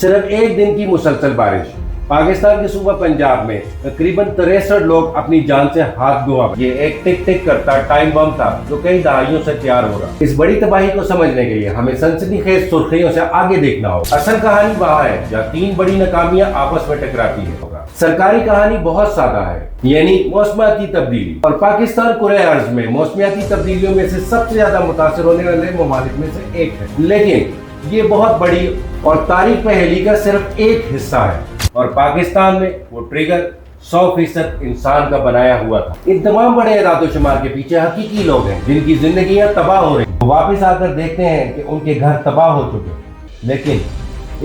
صرف ایک دن کی مسلسل بارش پاکستان کے صوبہ پنجاب میں تقریباً 63 لوگ اپنی جان سے ہاتھ گوا بیٹھے۔ یہ ایک ٹک ٹک کرتا ٹائم بم تھا جو کئی دہائیوں سے تیار ہو رہا۔ اس بڑی تباہی کو سمجھنے کے لیے ہمیں سنسنی خیز سرخیوں سے آگے دیکھنا ہوگا۔ اصل کہانی وہاں ہے جہاں تین بڑی ناکامیاں آپس میں ٹکراتی ہیں۔ سرکاری کہانی بہت سادہ ہے، یعنی موسمیاتی تبدیلی، اور پاکستان کرۂ ارض میں موسمیاتی تبدیلیوں میں سے سب سے زیادہ متاثر ہونے والے ممالک میں سے ایک ہے، لیکن یہ بہت بڑی اور تاریخ پہیلی کا صرف ایک حصہ ہے، اور پاکستان میں وہ ٹریگر 100% انسان کا بنایا ہوا تھا۔ ان تمام بڑے اعداد و شمار کے پیچھے حقیقی لوگ ہیں جن کی زندگیاں تباہ ہو رہی ہیں۔ واپس آ کر دیکھتے ہیں کہ ان کے گھر تباہ ہو چکے، لیکن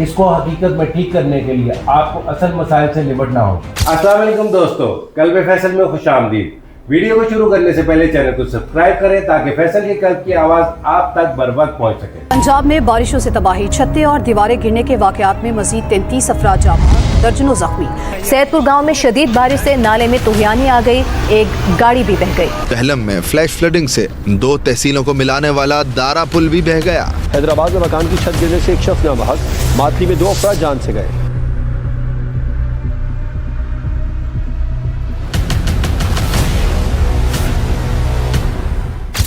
اس کو حقیقت میں ٹھیک کرنے کے لیے آپ کو اصل مسائل سے نمٹنا ہوگا۔ السلام علیکم دوستو، قلب فیصل میں خوش آمدید۔ ویڈیو کو شروع کرنے سے پہلے چینل کو سبسکرائب کریں تاکہ فیصل کے قلب کی آواز آپ تک بر وقت پہنچ سکے۔ پنجاب میں بارشوں سے تباہی، چھتیں اور دیواریں گرنے کے واقعات میں مزید 33 افراد جاں بحق، درجنوں زخمی۔ سید پور گاؤں میں شدید بارش سے نالے میں طغیانی آ گئی، ایک گاڑی بھی بہہ گئی۔ کہلم میں فلیش فلڈنگ سے 2 تحصیلوں کو ملانے والا دارا پل بھی بہہ گیا۔ حیدرآباد میں مکان کی چھت گرنے سے ایک شخص جاں بحق، ماتلی میں 2 افراد جان سے گئے۔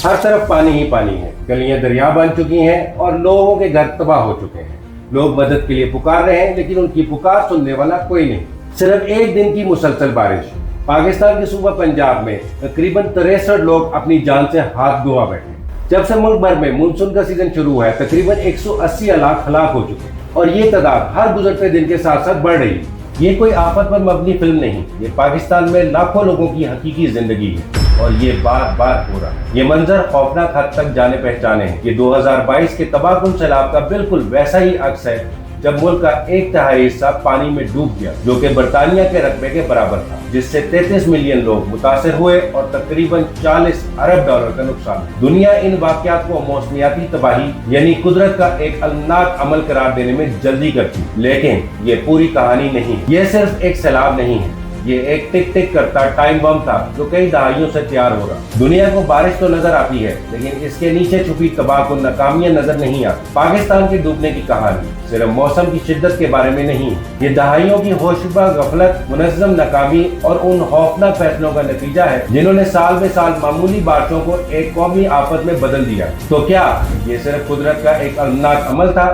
ہر طرف پانی ہی پانی ہے، گلیاں دریا بن چکی ہیں اور لوگوں کے گھر تباہ ہو چکے ہیں۔ لوگ مدد کے لیے پکار رہے ہیں لیکن ان کی پکار سننے والا کوئی نہیں۔ صرف ایک دن کی مسلسل بارش پاکستان کے صوبہ پنجاب میں تقریباً 63 لوگ اپنی جان سے ہاتھ گوا بیٹھے۔ جب سے ملک بھر میں مونسون کا سیزن شروع ہوا ہے تقریباً 180 لاکھ ہلاک ہو چکے ہیں، اور یہ تعداد ہر گزرتے دن کے ساتھ ساتھ بڑھ رہی ہے۔ یہ کوئی آفت پر مبنی فلم نہیں، یہ پاکستان میں لاکھوں لوگوں کی حقیقی زندگی ہے، اور یہ بار بار ہو رہا ہے۔ یہ منظر خوفناک حد تک جانے پہچانے ہیں۔ یہ 2022 کے تباہ کن سیلاب کا بالکل ویسا ہی عکس ہے جب ملک کا 1/3 حصہ پانی میں ڈوب گیا، جو کہ برطانیہ کے رقبے کے برابر تھا، جس سے 33 ملین لوگ متاثر ہوئے اور تقریباً 40 ارب ڈالر کا نقصان۔ دنیا ان واقعات کو موسمیاتی تباہی یعنی قدرت کا ایک المناک عمل قرار دینے میں جلدی کرتی، لیکن یہ پوری کہانی نہیں۔ یہ صرف ایک سیلاب نہیں ہے، یہ ایک ٹک ٹک کرتا ٹائم بم تھا جو کئی دہائیوں سے تیار ہو رہا۔ دنیا کو بارش تو نظر آتی ہے لیکن اس کے نیچے چھپی تباہ کن ناکامیاں نظر نہیں آتی۔ پاکستان کے ڈوبنے کی کہانی صرف موسم کی شدت کے بارے میں نہیں، یہ دہائیوں کی ہوشربا غفلت، منظم ناکامی اور ان خوفناک فیصلوں کا نتیجہ ہے جنہوں نے سال بے سال معمولی بارشوں کو ایک قومی آفت میں بدل دیا۔ تو کیا یہ صرف قدرت کا ایک المناک عمل تھا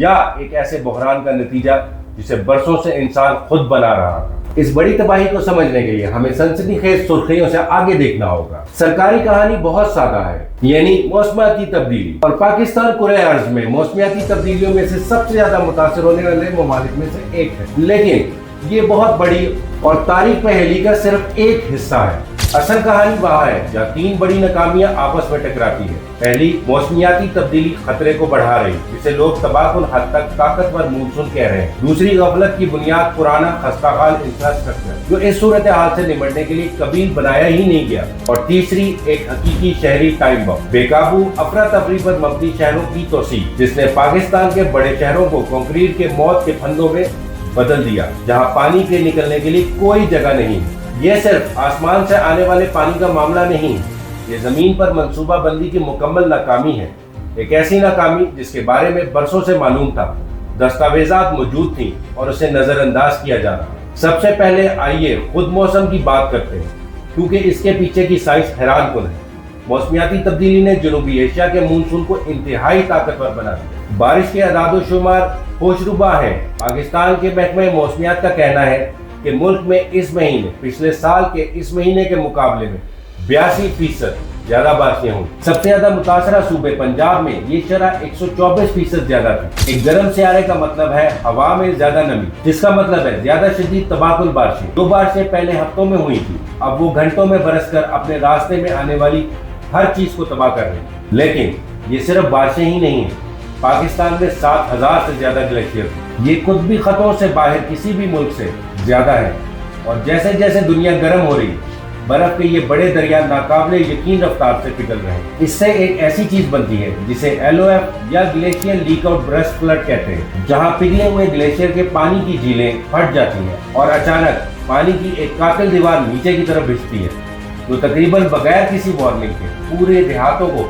یا ایک ایسے بحران کا نتیجہ جسے برسوں سے انسان خود بنا رہا تھا؟ اس بڑی تباہی کو سمجھنے کے لیے ہمیں سنسنی خیز سرخیوں سے آگے دیکھنا ہوگا۔ سرکاری کہانی بہت سادہ ہے، یعنی موسمیاتی تبدیلی، اور پاکستان کرۂ ارض میں موسمیاتی تبدیلیوں میں سے سب سے زیادہ متاثر ہونے والے ممالک میں سے ایک ہے، لیکن یہ بہت بڑی اور تاریخ پہیلی کا صرف ایک حصہ ہے۔ اصل کہانی وہاں ہے جہاں تین بڑی ناکامیاں آپس میں ٹکراتی ہیں۔ پہلی، موسمیاتی تبدیلی خطرے کو بڑھا رہی، جسے لوگ تباہ کن حد تک طاقتور مونسون کہہ رہے ہیں۔ دوسری، غفلت کی بنیاد پرانا خستہ حال انفراسٹرکچر جو اس صورتحال سے نمٹنے کے لیے کبھی بنایا ہی نہیں گیا۔ اور تیسری، ایک حقیقی شہری ٹائم بم، بے قابو افراتفری پر مبنی شہروں کی توسیع، جس نے پاکستان کے بڑے شہروں کو کنکریٹ کے موت کے پھندوں میں بدل دیا، جہاں پانی کے نکلنے کے لیے کوئی جگہ نہیں۔ یہ صرف آسمان سے آنے والے پانی کا معاملہ نہیں، یہ زمین پر منصوبہ بندی کی مکمل ناکامی ہے۔ ایک ایسی ناکامی جس کے بارے میں برسوں سے معلوم تھا، دستاویزات موجود تھیں اور اسے نظر انداز کیا جا رہا۔ سب سے پہلے آئیے خود موسم کی بات کرتے ہیں، کیونکہ اس کے پیچھے کی سائنس حیران کن ہے۔ موسمیاتی تبدیلی نے جنوبی ایشیا کے مونسون کو انتہائی طاقتور بنا دیا۔ بارش کے اعداد و شمار ہوشربا ہے۔ پاکستان کے محکمہ موسمیات کا کہنا ہے کہ ملک میں اس مہینے پچھلے سال کے اس مہینے کے مقابلے میں 82% زیادہ بارشیں ہوں۔ سب سے زیادہ متاثرہ صوبے پنجاب میں یہ شرح 124% زیادہ تھی۔ ایک گرم سیارے کا مطلب ہے ہوا میں زیادہ نمی، جس کا مطلب ہے زیادہ شدید تباہ کن بارشیں۔ 2 بارشیں پہلے ہفتوں میں ہوئی تھی، اب وہ گھنٹوں میں برس کر اپنے راستے میں آنے والی ہر چیز کو تباہ کر رہی۔ لیکن یہ صرف بارشیں ہی نہیں ہیں، پاکستان میں 7000 سے زیادہ گلیشیئر ہیں۔ یہ قطبی خطوں سے باہر کسی بھی ملک سے زیادہ ہے، اور جیسے جیسے دنیا گرم ہو رہی، برف کے یہ بڑے دریا ناقابل یقین رفتار سے پگھل رہے ہیں۔ اس سے ایک ایسی چیز بنتی ہے جسے LOF یا glacier lake outburst flood کہتے ہیں، جہاں پگھلے ہوئے گلیشیئر کے پانی کی جھیلیں پھٹ جاتی ہیں اور اچانک پانی کی ایک قاتل دیوار نیچے کی طرف بھیجتی ہے، جو تقریباً بغیر کسی وارننگ کے پورے دیہاتوں کو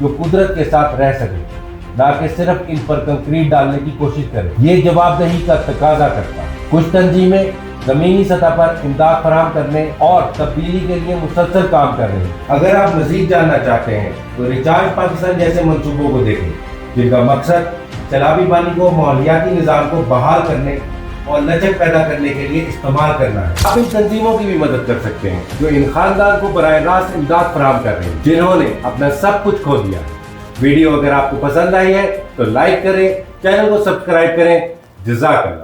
جو قدرت کے ساتھ رہ سکے، نہ کہ صرف ان پر کنکریٹ ڈالنے کی کوشش کرے۔ یہ جواب دہی کا تقاضا کرتا ہے۔ کچھ تنظیمیں زمینی سطح پر امداد فراہم کرنے اور تبدیلی کے لیے مسلسل کام کر رہے ہیں۔ اگر آپ مزید جاننا چاہتے ہیں تو ریچارج پاکستان جیسے منصوبوں کو دیکھیں، جن کا مقصد سیلابی پانی کو ماحولیاتی نظام کو بحال کرنے اور لچک پیدا کرنے کے لیے استعمال کرنا ہے۔ آپ ان تنظیموں کی بھی مدد کر سکتے ہیں جو ان خاندان کو براہ راست امداد فراہم کر رہے ہیں، جنہوں نے اپنا سب کچھ کھو دیا۔ ویڈیو اگر آپ کو پسند آئی ہے تو لائک کریں، چینل کو سبسکرائب کریں۔ جزاک اللہ۔